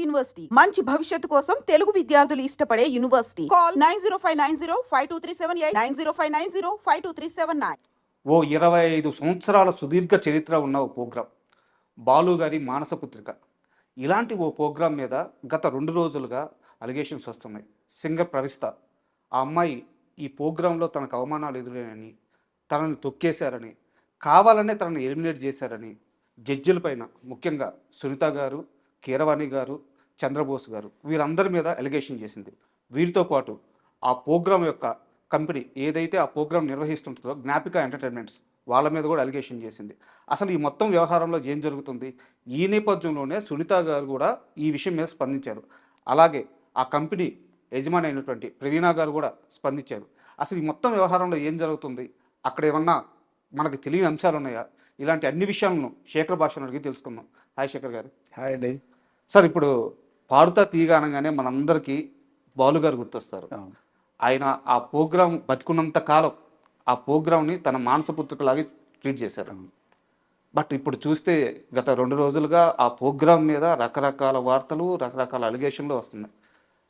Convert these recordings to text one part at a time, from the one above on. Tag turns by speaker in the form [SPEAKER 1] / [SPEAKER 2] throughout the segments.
[SPEAKER 1] University మంచి భవిష్యత్తు కోసం తెలుగు విద్యార్థులు ఇష్టపడే యూనివర్సిటీ. కాల్ 9059052378 9059052379.
[SPEAKER 2] ఓ 25 సంవత్సరాల సుదీర్ఘ చరిత్ర ఉన్న ఓ ప్రోగ్రాం బాలు గారి మానసపుత్రిక. ఇలాంటి ఓ ప్రోగ్రాం మీద గత 2 రోజులుగా అలిగేషన్స్ వస్తున్నాయి. సింగర్ ప్రవిస్త ఆ అమ్మాయి ఈ ప్రోగ్రాంలో తనకు అవమానాలు ఎదురైనని, తనని తొక్కేశారని, కావాలనే తనని ఎలిమినేట్ చేశారని జడ్జిల పైన, ముఖ్యంగా సునీత గారు, కీరవాణి గారు, చంద్రబోస్ గారు, వీరందరి మీద అలిగేషన్ చేసింది. వీరితో పాటు ఆ ప్రోగ్రాం యొక్క కంపెనీ ఏదైతే ఆ ప్రోగ్రాం నిర్వహిస్తుంటుందో జ్ఞాపిక ఎంటర్టైన్మెంట్స్, వాళ్ళ మీద కూడా అలిగేషన్ చేసింది. అసలు ఈ మొత్తం వ్యవహారంలో ఏం జరుగుతుంది? ఈ నేపథ్యంలోనే సునీత గారు కూడా ఈ విషయం మీద స్పందించారు. అలాగే ఆ కంపెనీ యజమాని అయినటువంటి ప్రవీణ గారు కూడా స్పందించారు. అసలు ఈ మొత్తం వ్యవహారంలో ఏం జరుగుతుంది? అక్కడ ఏమన్నా మనకు తెలియని అంశాలు ఉన్నాయా? ఇలాంటి అన్ని విషయాలను శేఖర్ భాషను అడిగి తెలుసుకుందాం. హాయ్ శేఖర్ గారు.
[SPEAKER 3] హాయ్ అండి.
[SPEAKER 2] సార్, ఇప్పుడు పాడుతా తీగ అనగానే మనందరికీ బాలు గారు గుర్తొస్తారు. ఆయన ఆ ప్రోగ్రాం బతికున్నంత కాలం ఆ ప్రోగ్రాంని తన మానసపుత్రికలాగే ట్రీట్ చేశారు. బట్ ఇప్పుడు చూస్తే గత 2 రోజులుగా ఆ ప్రోగ్రాం మీద రకరకాల వార్తలు, రకరకాల అలిగేషన్లు వస్తున్నాయి.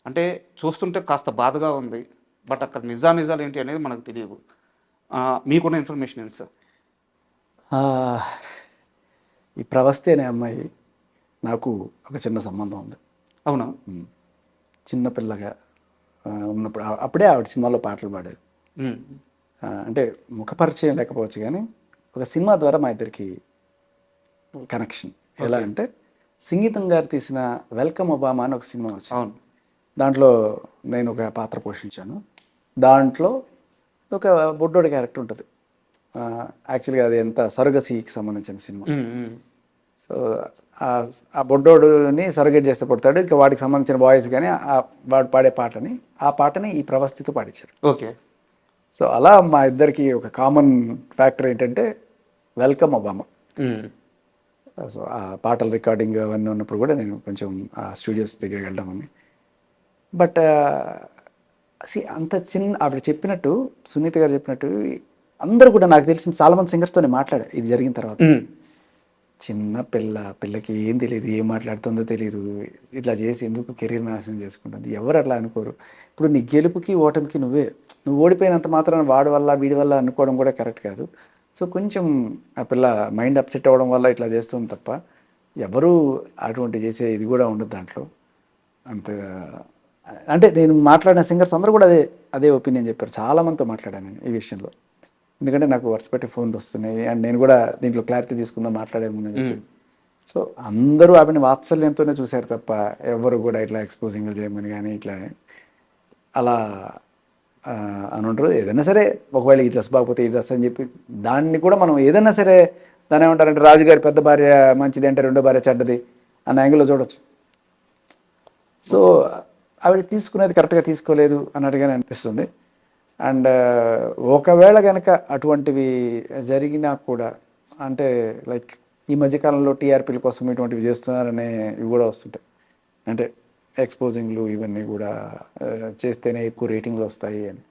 [SPEAKER 2] అంటే చూస్తుంటే కాస్త బాధగా ఉంది. బట్ అక్కడ నిజాలు ఏంటి అనేది మనకు తెలియదు. మీకున్న ఇన్ఫర్మేషన్ ఏంటి సార్?
[SPEAKER 3] ఈ ప్రవస్తి అనే అమ్మాయి నాకు ఒక చిన్న సంబంధం ఉంది.
[SPEAKER 2] అవునా?
[SPEAKER 3] చిన్నపిల్లగా ఉన్నప్పుడు అప్పుడే ఆవిడ సినిమాలో పాటలు పాడారు. అంటే ముఖపరిచయం లేకపోవచ్చు కానీ ఒక సినిమా ద్వారా మా ఇద్దరికి కనెక్షన్. ఎలా అంటే సంగీతం గారు తీసిన వెల్కమ్ ఒబామా అని ఒక సినిమా వచ్చింది. దాంట్లో నేను ఒక పాత్ర పోషించాను. దాంట్లో ఒక బొడ్డోడి క్యారెక్టర్ ఉంటుంది. యాక్చువల్గా అది ఎంత సరగసీకి సంబంధించిన సినిమా. సో ఆ బొడ్డోడుని సరగేట్ చేస్తే పడతాడు. ఇక వాడికి సంబంధించిన వాయిస్ కానీ వాడు పాడే ఆ పాటని ఈ ప్రవస్థితో పాడించారు.
[SPEAKER 2] ఓకే.
[SPEAKER 3] సో అలా మా ఇద్దరికి ఒక కామన్ ఫ్యాక్టర్ ఏంటంటే వెల్కమ్ ఒబామా. సో ఆ పాటల రికార్డింగ్ అవన్నీ ఉన్నప్పుడు కూడా నేను కొంచెం ఆ స్టూడియోస్ దగ్గరికి వెళ్ళడం అని. బట్ అంత ఆవిడ చెప్పినట్టు, సునీత గారు చెప్పినట్టు అందరూ కూడా నాకు తెలిసిన చాలామంది సింగర్స్తోనే మాట్లాడా ఇది జరిగిన తర్వాత. చిన్న పిల్లకి ఏం తెలియదు, ఏం మాట్లాడుతుందో తెలియదు, ఇట్లా చేసి ఎందుకు కెరీర్ నాశనం చేసుకుంటుంది, ఎవరు అట్లా అనుకోరు. ఇప్పుడు నీ గెలుపుకి ఓటమికి నువ్వు ఓడిపోయినంత మాత్రాన వాడి వల్ల వీడి వల్ల అనుకోవడం కూడా కరెక్ట్ కాదు. సో కొంచెం ఆ పిల్ల మైండ్ అప్సెట్ అవ్వడం వల్ల ఇట్లా చేస్తుంది తప్ప ఎవరు అటువంటి చేసే ఇది కూడా ఉండదు దాంట్లో. అంత అంటే నేను మాట్లాడిన సింగర్స్ అందరూ కూడా అదే ఒపీనియన్ చెప్పారు. చాలామందితో మాట్లాడాను నేను ఈ విషయంలో. ఎందుకంటే నాకు వరుస పెట్టి ఫోన్లు వస్తున్నాయి అండ్ నేను కూడా దీంట్లో క్లారిటీ తీసుకుందాం మాట్లాడే ముందని చెప్పి. సో అందరూ ఆమెను వాత్సల్యంతోనే చూశారు తప్ప ఎవరు కూడా ఇట్లా ఎక్స్పోజింగ్లు చేయమని కానీ ఇట్లా అలా అని ఉంటారు. ఏదైనా సరే ఒకవేళ ఈ డ్రెస్ బాగపోతే ఈ డ్రెస్ అని చెప్పి దాన్ని కూడా మనం ఏదైనా సరే దాన్ని ఏమంటారంటే రాజుగారి పెద్ద భార్య మంచిది అంటే రెండో భార్య చెడ్డది అన్న యాంగిల్లో చూడొచ్చు. సో ఆవిడ తీసుకునేది కరెక్ట్గా తీసుకోలేదు అన్నట్టుగానే అనిపిస్తుంది. అండ్ ఒకవేళ కనుక అటువంటివి జరిగినా కూడా అంటే లైక్ ఈ మధ్యకాలంలో టీఆర్పీల కోసం ఇటువంటివి చేస్తున్నారనే ఇవి కూడా వస్తుంటాయి. అంటే ఎక్స్పోజింగ్లు ఇవన్నీ కూడా చేస్తేనే ఎక్కువ రేటింగ్లు వస్తాయి అని.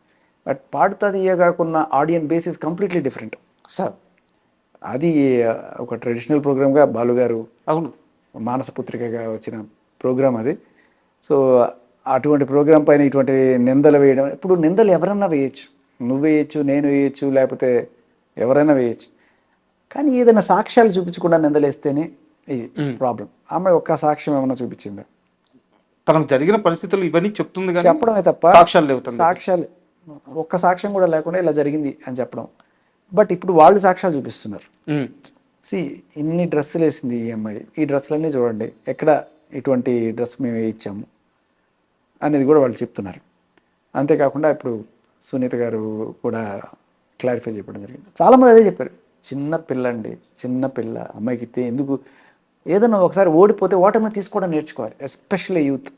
[SPEAKER 3] బట్ పాడుతా తీయగాకున్న audience base is completely different sir. అది ఒక ట్రెడిషనల్ ప్రోగ్రామ్గా బాలుగారు
[SPEAKER 2] అవును
[SPEAKER 3] మానసపుత్రికగా వచ్చిన ప్రోగ్రామ్ అది. సో అటువంటి ప్రోగ్రాం పైన ఇటువంటి నిందలు వేయడం, ఇప్పుడు నిందలు ఎవరన్నా వేయచ్చు, నువ్వు వేయచ్చు, నేను వేయచ్చు, లేకపోతే ఎవరైనా వేయచ్చు. కానీ ఏదైనా సాక్ష్యాలు చూపించకుండా నిందలేస్తేనే ఇది ప్రాబ్లం. ఆమె ఒక్క సాక్ష్యం ఏమైనా చూపించిందా?
[SPEAKER 2] తనకు జరిగిన పరిస్థితులు ఇవన్నీ చెప్తుంది కానీ
[SPEAKER 3] చెప్పడమే తప్ప
[SPEAKER 2] సాక్ష్యాలు లేవు.
[SPEAKER 3] సాక్ష్యాలు ఒక్క సాక్ష్యం కూడా లేకుండా ఇలా జరిగింది అని చెప్పడం. బట్ ఇప్పుడు వాళ్ళు సాక్ష్యాలు చూపిస్తున్నారు. ఇన్ని డ్రెస్సులు వేసింది ఈ అమ్మాయి, ఈ డ్రెస్సులన్నీ చూడండి, ఎక్కడ ఇటువంటి డ్రెస్ మేము వేయించాము అనేది కూడా వాళ్ళు చెప్తున్నారు. అంతేకాకుండా ఇప్పుడు సునీత గారు కూడా క్లారిఫై చెప్పడం జరిగింది. చాలామంది అదే చెప్పారు, చిన్న పిల్ల అమ్మాయికి ఎందుకు ఏదన్నా ఒకసారి ఓడిపోతే ఓటమిని తీసుకోవడం నేర్చుకోవాలి, ఎస్పెషల్లీ యూత్.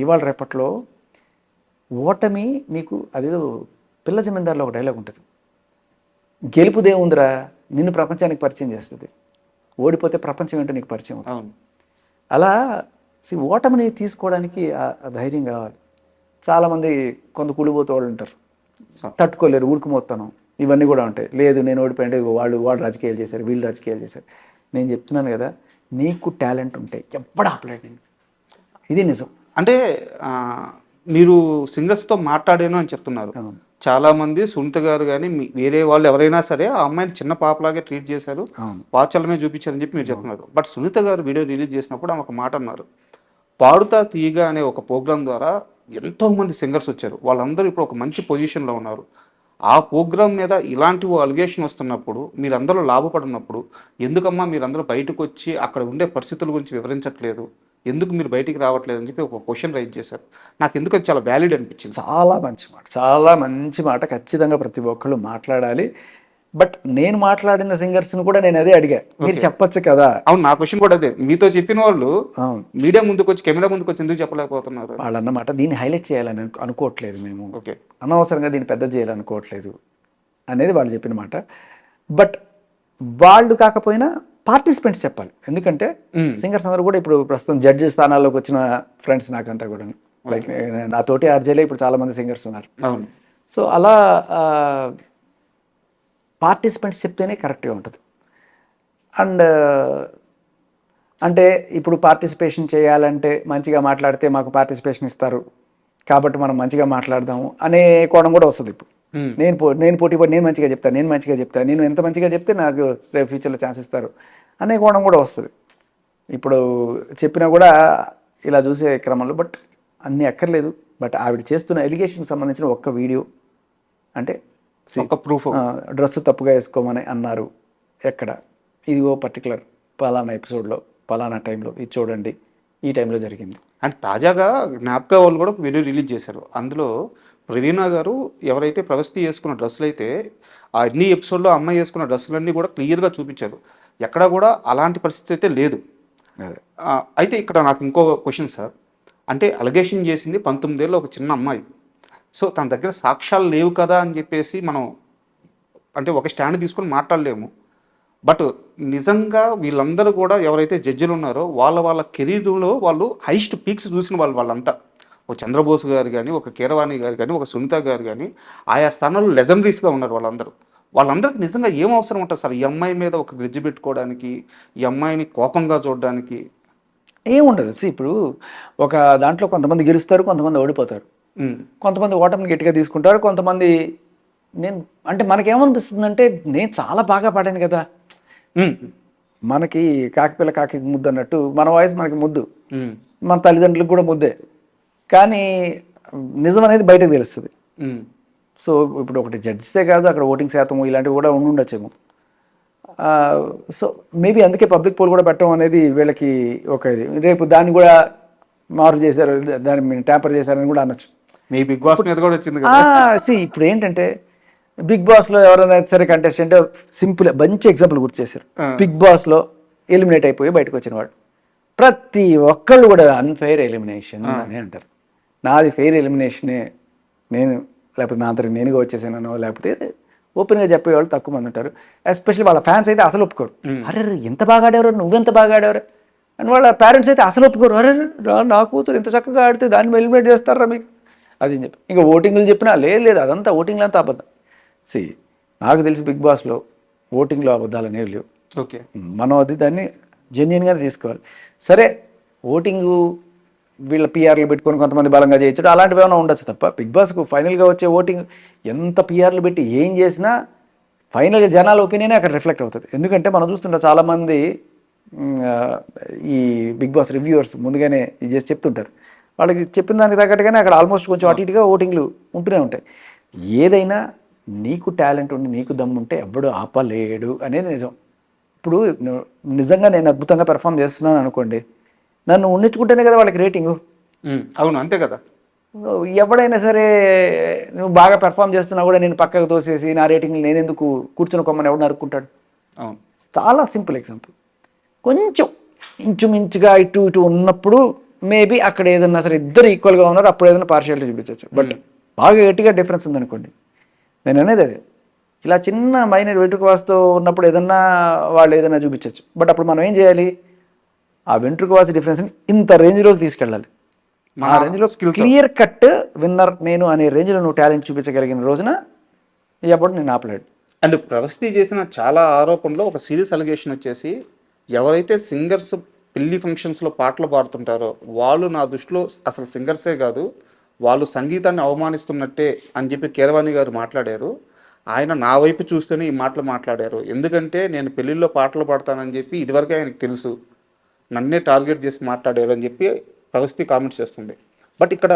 [SPEAKER 3] ఇవాళ రేపట్లో ఓటమి నీకు అదేదో పిల్ల జమీందారులో ఒక డైలాగ్ ఉంటుంది, గెలుపుదేముందిరా నిన్ను ప్రపంచానికి పరిచయం చేస్తుంది, ఓడిపోతే ప్రపంచం ఏంటో నీకు పరిచయం అవుతుంది. అలా ఓటమిని తీసుకోవడానికి ఆ ధైర్యం కావాలి. చాలామంది కొంత కుళ్ళిపోతూ వాళ్ళు ఉంటారు, తట్టుకోలేరు, ఊరుకుమోతాను, ఇవన్నీ కూడా ఉంటాయి. లేదు నేను ఓడిపోయింటే వాళ్ళు రాజకీయాలు చేశారు, వీళ్ళు రాజకీయాలు చేశారు. నేను చెప్తున్నాను కదా, నీకు టాలెంట్ ఉంటే ఎప్పుడు ఆపలేడు నేను. ఇది నిజం.
[SPEAKER 2] అంటే మీరు సింగర్స్తో మాట్లాడాను అని చెప్తున్నారు.
[SPEAKER 3] అవును.
[SPEAKER 2] చాలామంది సునీత గారు కానీ వేరే వాళ్ళు ఎవరైనా సరే ఆ అమ్మాయిని చిన్న పాపలాగే ట్రీట్ చేశారు,
[SPEAKER 3] అవును.
[SPEAKER 2] వాచలమే చూపించారని చెప్పి మీరు చెప్తున్నారు. బట్ సునీత గారు వీడియో రిలీజ్ చేసినప్పుడు ఆమె ఒక మాట అన్నారు, పాడుతా తీయగా అనే ఒక ప్రోగ్రాం ద్వారా ఎంతోమంది సింగర్స్ వచ్చారు, వాళ్ళందరూ ఇప్పుడు ఒక మంచి పొజిషన్లో ఉన్నారు. ఆ ప్రోగ్రాం మీద ఇలాంటి అలిగేషన్ వస్తున్నప్పుడు మీరందరూ లాభపడినప్పుడు ఎందుకమ్మా మీరందరూ బయటకు వచ్చి అక్కడ ఉండే పరిస్థితుల గురించి వివరించట్లేదు, ఎందుకు మీరు బయటికి రావట్లేదు అని చెప్పి ఒక క్వశ్చన్ రైజ్ చేశారు. నాకు ఎందుకు అది చాలా వ్యాలిడ్ అనిపించింది.
[SPEAKER 3] చాలా మంచి మాట, చాలా మంచి మాట. ఖచ్చితంగా ప్రతి ఒక్కళ్ళు మాట్లాడాలి. బట్ నేను మాట్లాడిన సింగర్స్ని కూడా నేను అదే అడిగా, మీరు చెప్పొచ్చు కదా.
[SPEAKER 2] అవును, నా క్వశ్చన్ కూడా అదే. మీతో చెప్పిన వాళ్ళు
[SPEAKER 3] అవును,
[SPEAKER 2] మీడియా ముందుకు వచ్చి కెమెరా ముందుకు వచ్చి ఎందుకు చెప్పలేకపోతున్నారు?
[SPEAKER 3] వాళ్ళు అన్నమాట దీన్ని హైలైట్ చేయాలని అనుకోవట్లేదు మేము,
[SPEAKER 2] ఓకే,
[SPEAKER 3] అనవసరంగా దీన్ని పెద్ద చేయాలనుకోవట్లేదు అనేది వాళ్ళు చెప్పిన మాట. బట్ వాళ్ళు కాకపోయినా పార్టిసిపెంట్స్ చెప్పాలి. ఎందుకంటే సింగర్స్ అందరూ కూడా ఇప్పుడు ప్రస్తుతం జడ్జి స్థానాల్లోకి వచ్చిన ఫ్రెండ్స్ నాకంతా కూడా, లైక్ నా తోటి ఆర్జేలే ఇప్పుడు చాలామంది సింగర్స్ ఉన్నారు.
[SPEAKER 2] అవును.
[SPEAKER 3] సో అలా పార్టిసిపెంట్స్ చెప్తేనే కరెక్ట్గా ఉంటుంది. అండ్ అంటే ఇప్పుడు పార్టిసిపేషన్ చేయాలంటే మంచిగా మాట్లాడితే మాకు పార్టిసిపేషన్ ఇస్తారు కాబట్టి మనం మంచిగా మాట్లాడదాము అనే కోణం కూడా వస్తుంది. ఇప్పుడు నేను పోటీ పడి నేను మంచిగా చెప్తాను, నేను ఎంత మంచిగా చెప్తే నాకు రేపు ఫ్యూచర్లో ఛాన్స్ ఇస్తారు అనే కోణం కూడా వస్తుంది. ఇప్పుడు చెప్పినా కూడా ఇలా చూసే క్రమంలో బట్ అన్నీ అక్కర్లేదు. బట్ ఆవిడ చేస్తున్న ఎలిగేషన్కి సంబంధించిన ఒక్క వీడియో, అంటే
[SPEAKER 2] ఒక ప్రూఫ్,
[SPEAKER 3] డ్రెస్ తప్పుగా వేసుకోమని అన్నారు ఎక్కడ, ఇదిగో పర్టికులర్ పలానా ఎపిసోడ్లో పలానా టైంలో ఇది చూడండి, ఈ టైంలో జరిగింది.
[SPEAKER 2] అండ్ తాజాగా జ్ఞాపక వాళ్ళు కూడా ఒక వీడియో రిలీజ్ చేశారు. అందులో ప్రవీణ గారు ఎవరైతే ప్రవస్తి వేసుకున్న డ్రెస్సులు అయితే ఆ అన్ని ఎపిసోడ్లో అమ్మాయి వేసుకున్న డ్రెస్సులన్నీ కూడా క్లియర్గా చూపించారు. ఎక్కడా కూడా అలాంటి పరిస్థితి అయితే లేదు. అయితే ఇక్కడ నాకు ఇంకో క్వశ్చన్ సార్, అంటే అలిగేషన్ చేసింది 19 ఏళ్ళ ఒక చిన్న అమ్మాయి. సో తన దగ్గర సాక్ష్యాలు లేవు కదా అని చెప్పేసి మనం అంటే ఒక స్టాండ్ తీసుకొని మాట్లాడలేము. బట్ నిజంగా వీళ్ళందరూ కూడా ఎవరైతే జడ్జిలు ఉన్నారో వాళ్ళ కెరీర్లో వాళ్ళు హైయెస్ట్ పీక్స్ చూసిన వాళ్ళంతా, ఒక చంద్రబోస్ గారు కానీ, ఒక కీరవాణి గారు కానీ, ఒక సునీత గారు కానీ, ఆయా స్థానాల్లో లెజెండరీస్గా ఉన్నారు వాళ్ళందరికీ నిజంగా ఏం అవసరం ఉంటుంది సార్ ఈ అమ్మాయి మీద ఒక గ్రిడ్జ్ పెట్టుకోవడానికి, ఈ అమ్మాయిని కోపంగా చూడడానికి?
[SPEAKER 3] ఏముండదు. ఇప్పుడు ఒక దాంట్లో కొంతమంది గెలుస్తారు, కొంతమంది ఓడిపోతారు, కొంతమంది ఓటమిని గట్టిగా తీసుకుంటారు, కొంతమంది నేను అంటే మనకేమనిపిస్తుందంటే నేను చాలా బాగా పాడాను కదా, మనకి కాకిపిల్ల కాకి ముద్దు అన్నట్టు మన వాయిస్ మనకి ముద్దు, మన తల్లిదండ్రులకు కూడా ముద్దే, కానీ నిజం అనేది బయటకు తెలుస్తుంది. సో ఇప్పుడు ఒకటి జడ్జిసే కాదు, అక్కడ ఓటింగ్ శాతం ఇలాంటివి కూడా ఉండొచ్చేమో. సో మేబీ అందుకే పబ్లిక్ పోల్ కూడా పెట్టడం అనేది వీళ్ళకి ఒక ఇది. రేపు దాన్ని కూడా మార్పు చేశారు, దాన్ని ట్యాంపర్ చేశారని కూడా అనొచ్చు.
[SPEAKER 2] మీ బిగ్ బాస్ మీద కూడా వచ్చింది.
[SPEAKER 3] ఇప్పుడు ఏంటంటే బిగ్ బాస్లో ఎవరైనా సరే కంటెస్టెంట్ సింపుల్ మంచి ఎగ్జాంపుల్ గుర్తు చేశారు. బిగ్ బాస్లో ఎలిమినేట్ అయిపోయి బయటకు వచ్చిన వాడు ప్రతి ఒక్కళ్ళు కూడా అన్ఫెయిర్ ఎలిమినేషన్ అని అంటారు. నాది ఫెయిర్ ఎలిమినేషనే, నేను లేకపోతే నా అంతటి నేనుగా వచ్చేసానో లేకపోతే ఓపెన్గా చెప్పేవాళ్ళు తక్కువ మంది ఉంటారు. ఎస్పెషల్లీ వాళ్ళ ఫ్యాన్స్ అయితే అసలు ఒప్పుకోరు. అరే ఎంత బాగా ఆడేవారు, నువ్వెంత బాగా ఆడేవారు అని. వాళ్ళ పేరెంట్స్ అయితే అసలు ఒప్పుకోరు. అరే నా కూతురు ఎంత చక్కగా ఆడితే దాన్ని ఎలిమినేట్ చేస్తారా మీకు అది అని చెప్పి. ఇంకా ఓటింగ్లు చెప్పినా లేదు అదంతా ఓటింగ్లు అంతా అబద్ధం. నాకు తెలిసి బిగ్ బాస్లో ఓటింగ్లో అబద్ధాలు అనేవి లేవు.
[SPEAKER 2] ఓకే,
[SPEAKER 3] మనం అది దాన్ని జెన్యున్గానే తీసుకోవాలి. సరే ఓటింగు వీళ్ళ పిఆర్లు పెట్టుకొని కొంతమంది బలంగా చేయొచ్చు, అలాంటివి ఏమైనా ఉండొచ్చు తప్ప బిగ్ బాస్కు ఫైనల్గా వచ్చే ఓటింగ్ ఎంత పిఆర్లు పెట్టి ఏం చేసినా ఫైనల్గా జనాల ఒపీనియనే అక్కడ రిఫ్లెక్ట్ అవుతుంది. ఎందుకంటే మనం చూస్తుంటే చాలామంది ఈ బిగ్ బాస్ రివ్యూవర్స్ ముందుగానే ఇది చేసి చెప్తుంటారు. వాళ్ళకి చెప్పిన దానికి తగ్గట్టుగానే అక్కడ ఆల్మోస్ట్ కొంచెం అటు ఇటుగా ఓటింగ్లు ఉంటూనే ఉంటాయి. ఏదైనా నీకు టాలెంట్ ఉండి నీకు దమ్ము ఉంటే ఎవ్వడు ఆపలేడు అనేది నిజం. ఇప్పుడు నిజంగా నేను అద్భుతంగా పెర్ఫామ్ చేస్తున్నాను అనుకోండి, నన్ను ఉండించుకుంటేనే కదా వాళ్ళకి రేటింగు.
[SPEAKER 2] అవును, అంతే కదా.
[SPEAKER 3] ఎవడైనా సరే నువ్వు బాగా పెర్ఫామ్ చేస్తున్నా కూడా నేను పక్కకు తోసేసి నా రేటింగ్ నేను ఎందుకు కూర్చుని కొమ్మని ఎవడు నరుక్కుంటాడు.
[SPEAKER 2] అవును,
[SPEAKER 3] చాలా సింపుల్ ఎగ్జాంపుల్. కొంచెం ఇంచుమించుగా ఇటు ఇటు ఉన్నప్పుడు మేబీ అక్కడ ఏదన్నా సరే ఇద్దరు ఈక్వల్గా ఉన్నారు, అప్పుడు ఏదైనా పార్షియాలిటీ చూపించవచ్చు. బట్ బాగా గట్టిగా డిఫరెన్స్ ఉందనుకోండి, నేను అనేది అదే ఇలా చిన్న మైనర్ వెంట్రుక వాసుతో ఉన్నప్పుడు ఏదన్నా వాళ్ళు ఏదైనా చూపించవచ్చు. బట్ అప్పుడు మనం ఏం చేయాలి, ఆ వెంట్రుక వాసి డిఫరెన్స్ని ఇంత రేంజ్లోకి తీసుకెళ్ళాలి. ఆ రేంజ్లో క్లియర్ కట్ విన్నర్ నేను అనే రేంజ్లో నువ్వు టాలెంట్ చూపించగలిగిన రోజున ఎప్పుడు నేను ఆపలేడు.
[SPEAKER 2] అండ్ ప్రవస్తి చేసిన చాలా ఆరోపణలో ఒక సీరియస్ అలిగేషన్ వచ్చేసి ఎవరైతే సింగర్స్ పెళ్లి ఫంక్షన్స్లో పాటలు పాడుతుంటారో వాళ్ళు నా దృష్టిలో అసలు సింగర్సే కాదు, వాళ్ళు సంగీతాన్ని అవమానిస్తున్నట్టే అని చెప్పి కీరవాణి గారు మాట్లాడారు. ఆయన నా వైపు చూస్తేనే ఈ మాటలు మాట్లాడారు. ఎందుకంటే నేను పెళ్ళిళ్ళలో పాటలు పాడతానని చెప్పి ఇదివరకే ఆయనకు తెలుసు, నన్నే టార్గెట్ చేసి మాట్లాడారు అని చెప్పి ప్రవస్తి కామెంట్స్ చేస్తుంది. బట్ ఇక్కడ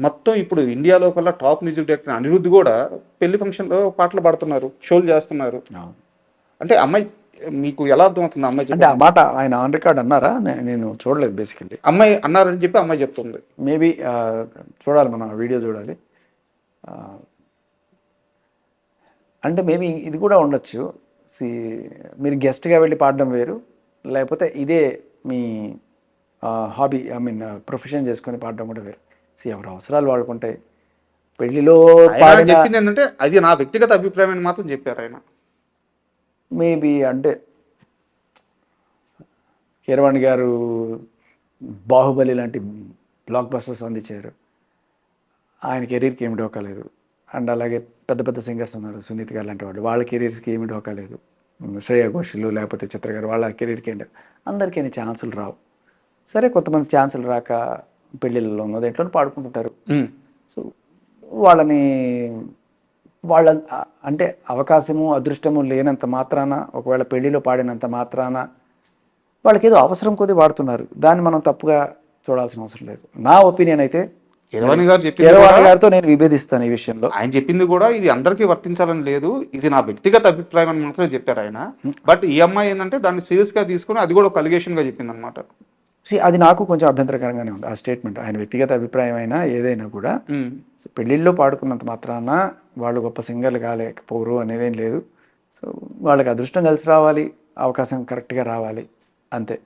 [SPEAKER 2] మొత్తం ఇప్పుడు ఇండియాలో కల్లా టాప్ మ్యూజిక్ డైరెక్టర్ అనిరుద్ధ్ కూడా పెళ్లి ఫంక్షన్లో పాటలు పాడుతున్నారు, షోలు చేస్తున్నారు. అంటే అమ్మాయి మీకు ఎలా అర్థమవుతుంది? అమ్మాయి
[SPEAKER 3] అంటే ఆ మాట ఆయన ఆన్ రికార్డ్ అన్నారా? నేను చూడలేదు బేసికల్లీ.
[SPEAKER 2] అమ్మాయి అన్నారని చెప్పి అమ్మాయి చెప్తుంది.
[SPEAKER 3] మేబీ చూడాలి, మనం వీడియో చూడాలి. అంటే మేబీ ఇది కూడా ఉండొచ్చు. మీరు గెస్ట్గా వెళ్ళి పాడడం వేరు, లేకపోతే ఇదే మీ హాబీ, ఐ మీన్ ప్రొఫెషన్ చేసుకొని పాడడం కూడా వేరు. ఎవరి అవసరాలు వాళ్ళకుంటాయి. పెళ్లిలో
[SPEAKER 2] ఆయన చెప్పింది ఏంటంటే అది నా వ్యక్తిగత అభిప్రాయం అని మాత్రం చెప్పారు ఆయన.
[SPEAKER 3] మేబీ అంటే కీరవాణి గారు బాహుబలి లాంటి బ్లాక్ బస్టర్స్ అందించారు, ఆయన కెరీర్కి ఏమి డోకాలేదు. అండ్ అలాగే పెద్ద పెద్ద సింగర్స్ ఉన్నారు, సునీత్ గారు లాంటి వాళ్ళు, వాళ్ళ కెరీర్స్కి ఏమి డోకాలేదు. శ్రేయా ఘోషల్ లేకపోతే చిత్ర గారు, వాళ్ళ కెరీర్కి ఏంటి, అందరికీ ఛాన్సులు రావు. సరే, కొంతమంది ఛాన్సులు రాక పెళ్ళిళ్ళలోనో దేంట్లో పాడుకుంటుంటారు. సో వాళ్ళని వాళ్ళ అంటే అవకాశము అదృష్టము లేనంత మాత్రాన, ఒకవేళ పెళ్లిలో పాడినంత మాత్రాన వాళ్ళకి ఏదో అవసరం కొద్దీ వాడుతున్నారు. దాన్ని మనం తప్పుగా చూడాల్సిన అవసరం లేదు. నా ఒపీనియన్ అయితే
[SPEAKER 2] కీరవాణి
[SPEAKER 3] గారితో నేను విభేదిస్తాను ఈ విషయంలో.
[SPEAKER 2] ఆయన చెప్పింది కూడా ఇది అందరికీ వర్తించాలని లేదు, ఇది నా వ్యక్తిగత అభిప్రాయం అని మాత్రమే చెప్పారు ఆయన. బట్ ఈ అమ్మాయి ఏంటంటే దాన్ని సీరియస్గా తీసుకుని అది కూడా ఒక అలిగేషన్గా చెప్పింది అనమాట.
[SPEAKER 3] అది నాకు కొంచెం అభ్యంతరకరంగానే ఉంది ఆ స్టేట్మెంట్. ఆయన వ్యక్తిగత అభిప్రాయం అయినా ఏదైనా కూడా పెళ్ళిళ్ళలో పాడుకున్నంత మాత్రాన వాళ్ళు గొప్ప సింగర్లు కాలేకపోరు అనేదేం లేదు. సో వాళ్ళకి అదృష్టం కలిసి రావాలి, అవకాశం కరెక్ట్గా రావాలి, అంతే.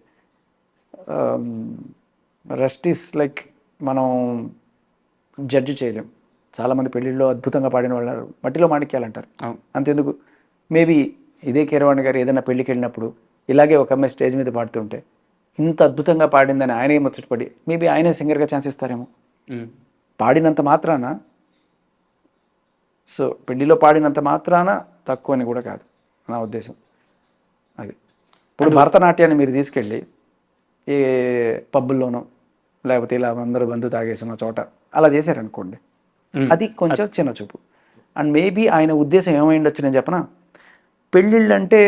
[SPEAKER 3] రెస్ట్ ఈస్ లైక్ మనం జడ్జి చేయలేం. చాలామంది పెళ్ళిళ్ళలో అద్భుతంగా పాడిన వాళ్ళు మట్టిలో మాణిక్యాలంటారు, అంతెందుకు. మేబీ ఇదే కీరవాణి గారు ఏదైనా పెళ్ళికి వెళ్ళినప్పుడు ఇలాగే ఒక అమ్మాయి స్టేజ్ మీద పాడుతుంటే ఇంత అద్భుతంగా పాడిందని ఆయనే ముచ్చటపడి మేబీ ఆయనే సింగర్గా ఛాన్స్ ఇస్తారేమో. పాడినంత మాత్రాన, సో పెళ్లిలో పాడినంత మాత్రాన తక్కువ అని కూడా కాదు నా ఉద్దేశం. అది ఇప్పుడు భరతనాట్యాన్ని మీరు తీసుకెళ్ళి ఏ పబ్బుల్లోనో లేకపోతే ఇలా అందరూ బంధు తాగేసిన చోట అలా చేశారనుకోండి, అది కొంచెం చిన్న చూపు. అండ్ మేబీ ఆయన ఉద్దేశం ఏమైండొచ్చు నేను చెప్పనా, పెళ్ళిళ్ళు అంటే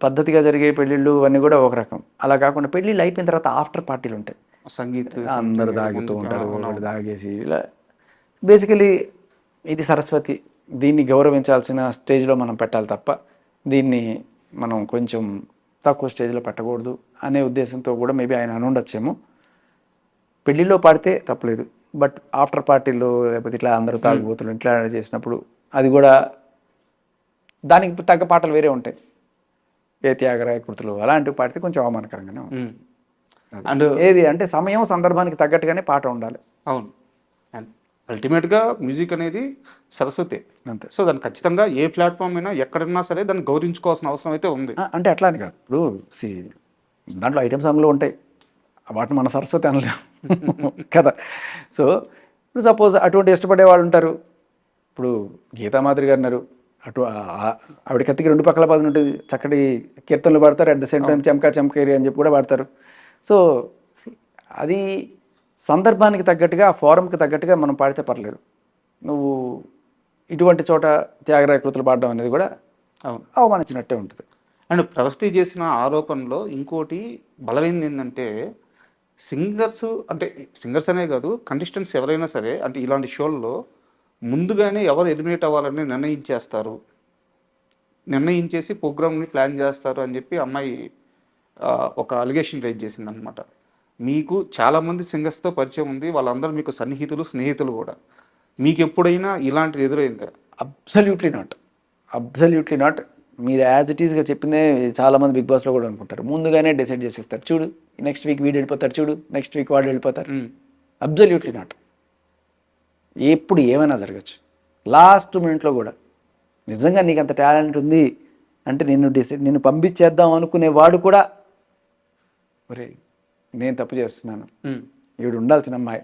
[SPEAKER 3] పద్ధతిగా జరిగే పెళ్ళిళ్ళు అన్నీ కూడా ఒక రకం, అలా కాకుండా పెళ్ళిళ్ళు అయిపోయిన తర్వాత ఆఫ్టర్ పార్టీలు ఉంటాయి,
[SPEAKER 2] సంగీతం
[SPEAKER 3] అందరూ తాగుతూ ఉంటారు, వాళ్ళు తాగేసి ఇలా. బేసికలీ ఇది సరస్వతి, దీన్ని గౌరవించాల్సిన స్టేజ్లో మనం పెట్టాలి తప్ప దీన్ని మనం కొంచెం తక్కువ స్టేజ్లో పెట్టకూడదు అనే ఉద్దేశంతో కూడా మేబీ ఆయన అనుండొచ్చేమో. పెళ్ళిలో పాడితే తప్పలేదు, బట్ ఆఫ్టర్ పార్టీలో లేకపోతే ఇట్లా అందరూ తాగుబోతులు ఇట్లా చేసినప్పుడు అది కూడా దానికి తగ్గ పాటలు వేరే ఉంటాయి. ఏ త్యాగరాయ కృతులు అలాంటివి పాడితే కొంచెం అవమానకరంగానే ఉంటుంది. అండ్ ఏది అంటే సమయం సందర్భానికి తగ్గట్టుగానే పాట ఉండాలి.
[SPEAKER 2] అవును, అల్టిమేట్గా మ్యూజిక్ అనేది సరస్వతి
[SPEAKER 3] అంతే.
[SPEAKER 2] సో దాన్ని ఖచ్చితంగా ఏ ప్లాట్ఫామ్ అయినా ఎక్కడన్నా సరే దాన్ని గౌరవించుకోవాల్సిన అవసరం అయితే ఉంది.
[SPEAKER 3] అంటే అట్లా అని కాదు, ఇప్పుడు దాంట్లో ఐటమ్ సాంగ్లు ఉంటాయి, వాటిని మన సరస్వతి అనలేము కదా. సో ఇప్పుడు సపోజ్ అటువంటి ఇష్టపడే వాళ్ళు ఉంటారు. ఇప్పుడు గీతామాధురి గారు ఉన్నారు, ఆవిడ కత్తికి రెండు పక్కల పదం ఉంటుంది, చక్కటి కీర్తనలు పాడతారు, అట్ ద సేమ్ టైం చెంకా చెంకేరి అని చెప్పి కూడా పాడతారు. సో అది సందర్భానికి తగ్గట్టుగా, ఆ ఫారంకి తగ్గట్టుగా మనం పాడితే పర్లేదు. నువ్వు ఇటువంటి చోట త్యాగరాయ కృతులు పాడడం అనేది కూడా అవమానించినట్టే ఉంటుంది.
[SPEAKER 2] అండ్ ప్రవస్తి చేసిన ఆరోపణలో ఇంకోటి బలమైంది ఏంటంటే, సింగర్స్ అంటే సింగర్స్ అనే కాదు, కంటెస్టెంట్స్ ఎవరైనా సరే అంటే ఇలాంటి షోల్లో ముందుగానే ఎవరు ఎలిమినేట్ అవ్వాలని నిర్ణయించేసి ప్రోగ్రామ్ని ప్లాన్ చేస్తారు అని చెప్పి అమ్మాయి ఒక అలిగేషన్ రైజ్ చేసింది అనమాట. మీకు చాలామంది సింగర్స్తో పరిచయం ఉంది, వాళ్ళందరూ మీకు సన్నిహితులు, స్నేహితులు కూడా. మీకు ఎప్పుడైనా ఇలాంటిది ఎదురైందా?
[SPEAKER 3] Absolutely not. మీరు యాజ్ ఇట్ ఈస్గా చెప్పిందే చాలామంది బిగ్ బాస్లో కూడా అనుకుంటారు. ముందుగానే డిసైడ్ చేసేస్తారు, చూడు నెక్స్ట్ వీక్ వీడు వెళ్ళిపోతారు, చూడు నెక్స్ట్ వీక్ వాడు వెళ్ళిపోతారు. Absolutely not. ఎప్పుడు ఏమైనా జరగచ్చు. లాస్ట్ మినిట్లో కూడా నిజంగా నీకు అంత టాలెంట్ ఉంది అంటే నిన్ను పంపించేద్దాం అనుకునేవాడు కూడా, ఒరే నేను తప్పు చేస్తున్నాను, ఈవిడ ఉండాల్సిన అమ్మాయి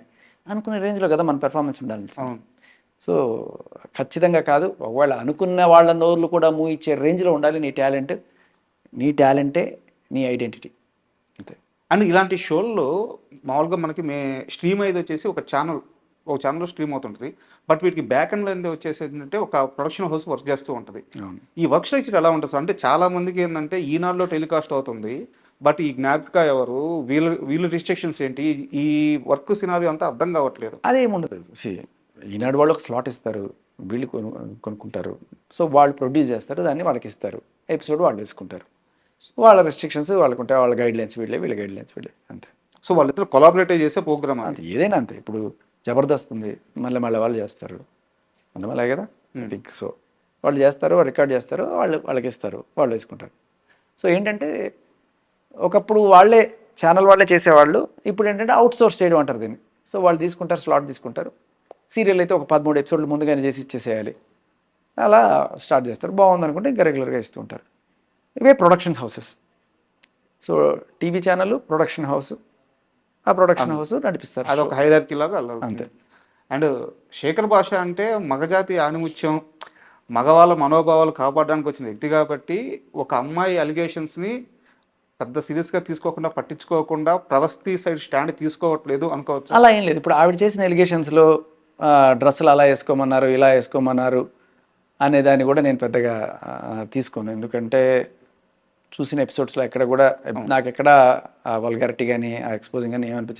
[SPEAKER 3] అనుకునే రేంజ్లో కదా మన పెర్ఫార్మెన్స్ ఉండాలి. సో ఖచ్చితంగా కాదు, ఒకవేళ అనుకున్న వాళ్ళ నోర్లు కూడా మూవ్ ఇచ్చే రేంజ్లో ఉండాలి నీ టాలెంటే నీ ఐడెంటిటీ.
[SPEAKER 2] అండ్ ఇలాంటి షోల్లో మామూలుగా మనకి స్ట్రీమ్ అయ్యేది వచ్చేసి ఒక ఛానల్లో స్ట్రీమ్ అవుతుంటుంది. బట్ వీటికి బ్యాక్ అండ్ లైన్ వచ్చేసి ఏంటంటే ఒక ప్రొడక్షన్ హౌస్ వర్క్ చేస్తూ ఉంటుంది.
[SPEAKER 3] అవును.
[SPEAKER 2] ఈ వర్క్ స్ట్రక్చర్ ఎలా ఉంటుంది సార్? అంటే చాలా మందికి ఏంటంటే ఈనాడులో టెలికాస్ట్ అవుతుంది, బట్ ఈ జ్ఞాపిక ఎవరు, వీళ్ళ రిస్ట్రిక్షన్స్ ఏంటి, ఈ వర్క్ సినారియో అంతా అర్థం కావట్లేదు.
[SPEAKER 3] అదేముండదు. ఈనాడు వాళ్ళు ఒక స్లాట్ ఇస్తారు, వీళ్ళు కొనుక్కుంటారు. సో వాళ్ళు ప్రొడ్యూస్ చేస్తారు, దాన్ని వాళ్ళకి ఇస్తారు, ఎపిసోడ్ వాళ్ళు వేసుకుంటారు. వాళ్ళ రెస్ట్రిక్షన్స్ వాళ్ళకు ఉంటాయి, వాళ్ళ గైడ్ లైన్స్ వీళ్ళ గైడ్ లైన్స్ వీళ్ళే, అంతే.
[SPEAKER 2] సో వాళ్ళిద్దరు కొలాబరేట్ చేసే ప్రోగ్రామ్
[SPEAKER 3] అంతే, ఏదైనా అంతే. ఇప్పుడు జబర్దస్త్ ఉంది, మళ్ళీ వాళ్ళు చేస్తారు, మళ్ళీ కదా థింక్. సో వాళ్ళు చేస్తారు, రికార్డ్ చేస్తారు, వాళ్ళకి ఇస్తారు, వాళ్ళు వేసుకుంటారు. సో ఏంటంటే ఒకప్పుడు వాళ్ళే ఛానల్ వాళ్ళే చేసేవాళ్ళు, ఇప్పుడు ఏంటంటే అవుట్ సోర్స్ చేయడం అంటారు దీన్ని. సో వాళ్ళు తీసుకుంటారు, స్లాట్ తీసుకుంటారు. సీరియల్ అయితే ఒక 13 ఎపిసోడ్లు ముందుగానే చేసి ఇచ్చేసేయాలి, అలా స్టార్ట్ చేస్తారు. బాగుంది అనుకుంటే ఇంకా రెగ్యులర్గా ఇస్తూ ఉంటారు. ఇవే production houses. So TV channel production house, ఆ ప్రొడక్షన్ హౌస్ నడిపిస్తారు.
[SPEAKER 2] అదొక హైరార్కీ లాగా అలా
[SPEAKER 3] అంతే.
[SPEAKER 2] అండ్ శేఖర్ భాష అంటే మగజాతి ఆణిముత్యం, మగవాళ్ళ మనోభావాలు కాపాడడానికి వచ్చిన వ్యక్తి కాబట్టి ఒక అమ్మాయి అలిగేషన్స్ని పెద్ద సీరియస్గా తీసుకోకుండా, పట్టించుకోకుండా ప్రవస్తి సైడ్ స్టాండ్ తీసుకోవట్లేదు అనుకోవచ్చు.
[SPEAKER 3] అలా ఏం లేదు. ఇప్పుడు ఆవిడ చేసిన ఎలిగేషన్స్లో డ్రెస్సులు అలా వేసుకోమన్నారు, ఇలా వేసుకోమన్నారు అనే దాన్ని కూడా నేను పెద్దగా తీసుకోను. ఎందుకంటే చూసిన ఎపిసోడ్స్లో ఎక్కడ కూడా నాకు ఎక్కడ వల్గారిటీ కానీ ఆ ఎక్స్పోజింగ్ కానీ ఏమనిపించలేదు.